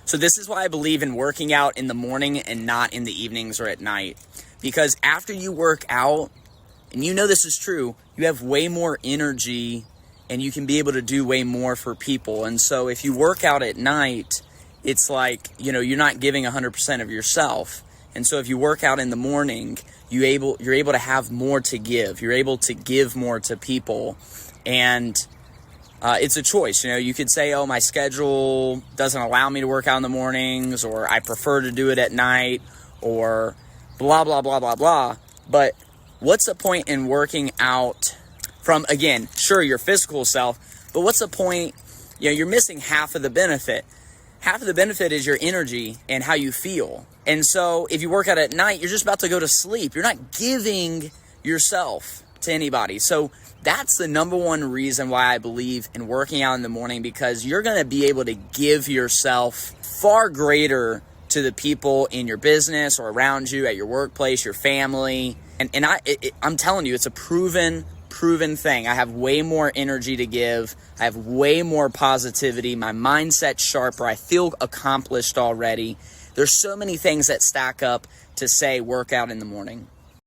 So this is why I believe in working out in the morning and not in the evenings or at night. Because after you work out, and you know this is true, you have way more energy and you can be able to do way more for people. And so if you work out at night, it's like, you're not giving 100% of yourself. And so if you work out in the morning, you're able to have more to give. You're able to give more to people. And it's a choice. You could say, oh, my schedule doesn't allow me to work out in the mornings, or I prefer to do it at night, or blah, blah, blah, blah, blah. But what's the point in working out from, again, sure, your physical self, but what's the point? You're missing half of the benefit. Half of the benefit is your energy and how you feel. And so if you work out at night, you're just about to go to sleep. You're not giving yourself to anybody. So that's the number one reason why I believe in working out in the morning, because you're going to be able to give yourself far greater to the people in your business or around you, at your workplace, your family. And I'm telling you, it's a proven thing. I have way more energy to give. I have way more positivity. My mindset's sharper. I feel accomplished already. There's so many things that stack up to say work out in the morning.